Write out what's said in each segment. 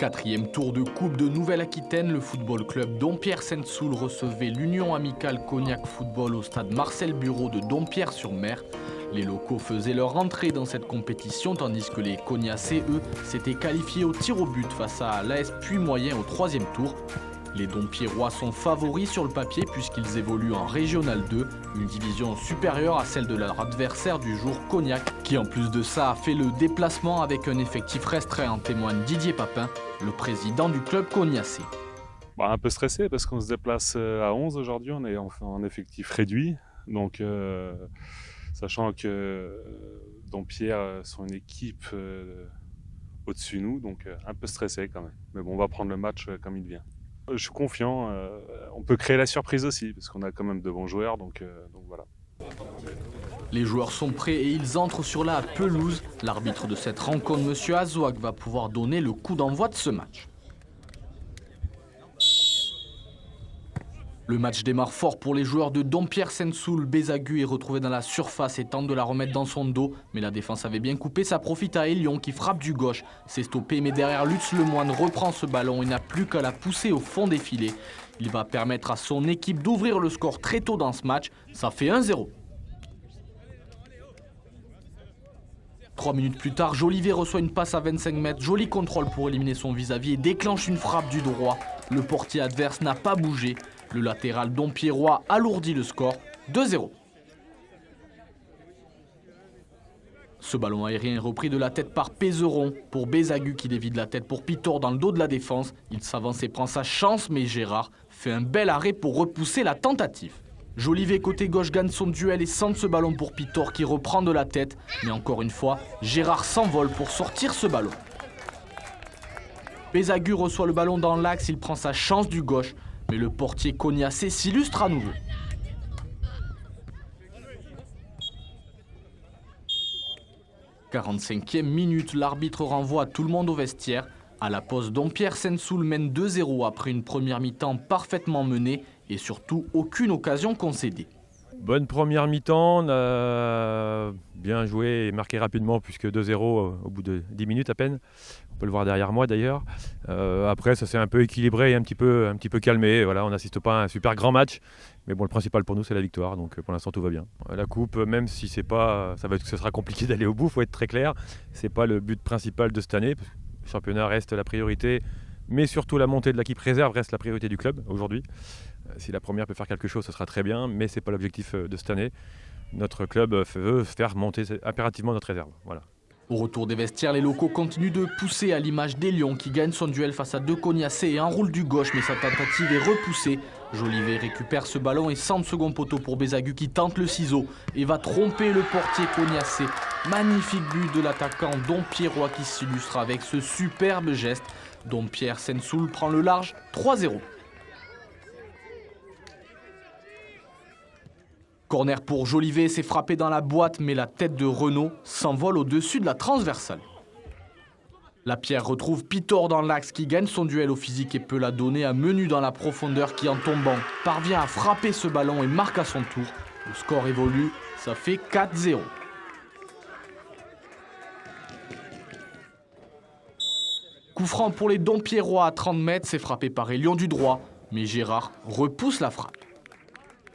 Quatrième tour de Coupe de Nouvelle-Aquitaine, le football club Dompierre-Sainte-Soule recevait l'Union Amicale Cognac Football au stade Marcel Bureau de Dompierre-sur-Mer. Les locaux faisaient leur entrée dans cette compétition tandis que les Cognacais, eux, s'étaient qualifiés au tir au but face à l'AS Puy-Moyen au troisième tour. Les Dompierrois sont favoris sur le papier puisqu'ils évoluent en Régional 2, une division supérieure à celle de leur adversaire du jour Cognac, qui en plus de ça a fait le déplacement avec un effectif restreint, en témoigne Didier Papin, le président du club cognacé. Un peu stressé parce qu'on se déplace à 11 aujourd'hui, on est en effectif réduit, donc sachant que Dompierre sont une équipe au-dessus de nous, donc un peu stressé quand même. Mais bon, on va prendre le match comme il vient. Je suis confiant, on peut créer la surprise aussi, parce qu'on a quand même de bons joueurs, donc voilà. Les joueurs sont prêts et ils entrent sur la pelouse. L'arbitre de cette rencontre, M. Azouak, va pouvoir donner le coup d'envoi de ce match. Le match démarre fort pour les joueurs de Dompierre-Sainte-Soule. Bézagu est retrouvé dans la surface et tente de la remettre dans son dos. Mais la défense avait bien coupé, ça profite à Elion qui frappe du gauche. C'est stoppé, mais derrière Lutz Lemoine reprend ce ballon et n'a plus qu'à la pousser au fond des filets. Il va permettre à son équipe d'ouvrir le score très tôt dans ce match. Ça fait 1-0. 3 minutes plus tard, Jolivet reçoit une passe à 25 mètres. Joli contrôle pour éliminer son vis-à-vis et déclenche une frappe du droit. Le portier adverse n'a pas bougé. Le latéral dompierrois alourdit le score, 2-0. Ce ballon aérien est repris de la tête par Pézeron pour Bézagu qui dévie de la tête pour Pitor dans le dos de la défense. Il s'avance et prend sa chance, mais Gérard fait un bel arrêt pour repousser la tentative. Jolivet côté gauche gagne son duel et centre ce ballon pour Pitor qui reprend de la tête. Mais encore une fois, Gérard s'envole pour sortir ce ballon. Bézagu reçoit le ballon dans l'axe, il prend sa chance du gauche. Mais le portier cognacé s'illustre à nouveau. « 45e minute, l'arbitre renvoie tout le monde au vestiaire. À la pause, Dompierre-Sainte-Soule mène 2-0 après une première mi-temps parfaitement menée et surtout aucune occasion concédée. Bonne première mi-temps, on a bien joué et marqué rapidement puisque 2-0 au bout de 10 minutes à peine. On peut le voir derrière moi d'ailleurs. Après ça s'est un peu équilibré et un petit peu calmé. Voilà, on n'assiste pas à un super grand match. Mais bon, le principal pour nous c'est la victoire, donc pour l'instant tout va bien. La coupe, même si c'est pas, ça sera compliqué d'aller au bout, il faut être très clair. C'est pas le but principal de cette année. Le championnat reste la priorité, mais surtout la montée de l'équipe réserve reste la priorité du club aujourd'hui. Si la première peut faire quelque chose, ce sera très bien, mais ce n'est pas l'objectif de cette année. Notre club veut faire monter impérativement notre réserve. Voilà. Au retour des vestiaires, les locaux continuent de pousser à l'image d'Elion qui gagne son duel face à deux Cognacés et enroule du gauche, mais sa tentative est repoussée. Jolivet récupère ce ballon et centre second poteau pour Bézagu qui tente le ciseau et va tromper le portier Cognacé. Magnifique but de l'attaquant Dompierrois qui s'illustre avec ce superbe geste. Dompierre-Sainte-Soule prend le large, 3-0. Corner pour Jolivet, c'est frappé dans la boîte, mais la tête de Renaud s'envole au-dessus de la transversale. La pierre retrouve Pitor dans l'axe qui gagne son duel au physique et peut la donner à Menu dans la profondeur qui, en tombant, parvient à frapper ce ballon et marque à son tour. Le score évolue, ça fait 4-0. Coup franc pour les Dompierrois à 30 mètres, c'est frappé par Elion du droit, mais Gérard repousse la frappe.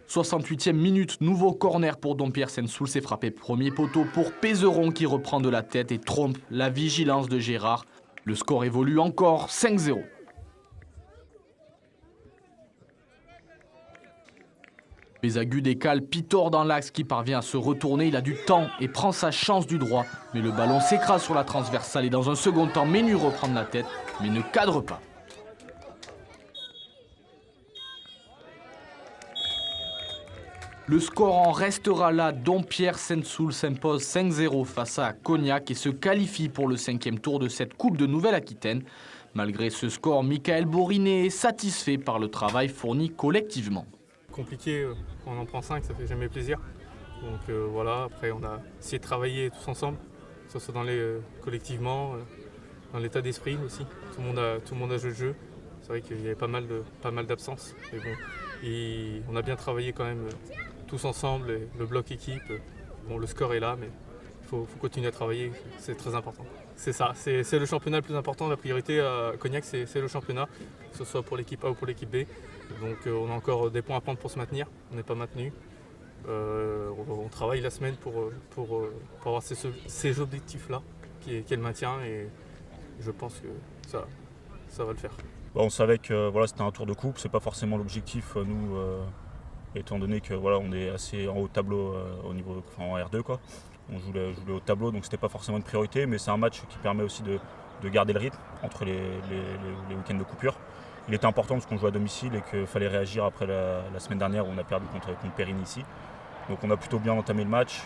68e minute, nouveau corner pour Dompierre-Sainte-Soule, c'est frappé premier poteau pour Pézeron qui reprend de la tête et trompe la vigilance de Gérard. Le score évolue encore, 5-0. Bézagu décale Pitor dans l'axe qui parvient à se retourner, il a du temps et prend sa chance du droit. Mais le ballon s'écrase sur la transversale et dans un second temps, Menu reprend de la tête, mais ne cadre pas. Le score en restera là. Dompierre-Sainte-Soule s'impose 5-0 face à Cognac et se qualifie pour le 5e tour de cette Coupe de Nouvelle-Aquitaine. Malgré ce score, Michael Borinet est satisfait par le travail fourni collectivement. Compliqué, on en prend 5, ça fait jamais plaisir. Donc voilà, après on a essayé de travailler tous ensemble, que ce soit collectivement, dans l'état d'esprit aussi. Tout le monde a joué le jeu. C'est vrai qu'il y avait pas mal d'absences. Mais bon, et on a bien travaillé quand même tous ensemble, et le bloc équipe. Bon, le score est là, mais il faut continuer à travailler, c'est très important. C'est ça, c'est le championnat le plus important. La priorité à Cognac, c'est le championnat, que ce soit pour l'équipe A ou pour l'équipe B. Donc on a encore des points à prendre pour se maintenir, on n'est pas maintenu. On travaille la semaine pour avoir ces objectifs-là, qui est le maintien, et je pense que ça va le faire. On savait que voilà, c'était un tour de coupe, c'est pas forcément l'objectif, nous, étant donné que voilà, on est assez en haut de tableau au niveau, en R2 quoi. On joue le haut de tableau, donc c'était pas forcément une priorité, mais c'est un match qui permet aussi de garder le rythme entre les week-ends de coupure. Il était important parce qu'on joue à domicile et qu'il fallait réagir après la semaine dernière où on a perdu contre Périgny ici. Donc on a plutôt bien entamé le match,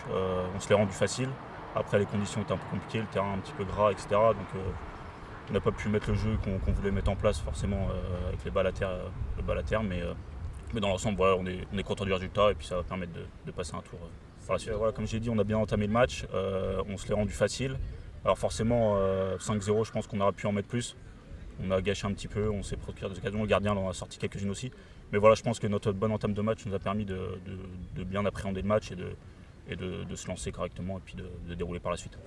on se l'est rendu facile. Après les conditions étaient un peu compliquées, le terrain un petit peu gras, etc. Donc on n'a pas pu mettre le jeu qu'on voulait mettre en place forcément avec les balles à terre, mais dans l'ensemble voilà, on est content du résultat et puis ça va permettre de passer un tour par la suite. Voilà, comme j'ai dit, on a bien entamé le match, on se l'est rendu facile. Alors forcément 5-0, je pense qu'on aurait pu en mettre plus. On a gâché un petit peu, on s'est procuré des occasions, le gardien en a sorti quelques-unes aussi. Mais voilà, je pense que notre bonne entame de match nous a permis de bien appréhender le match et de se lancer correctement et puis de dérouler par la suite.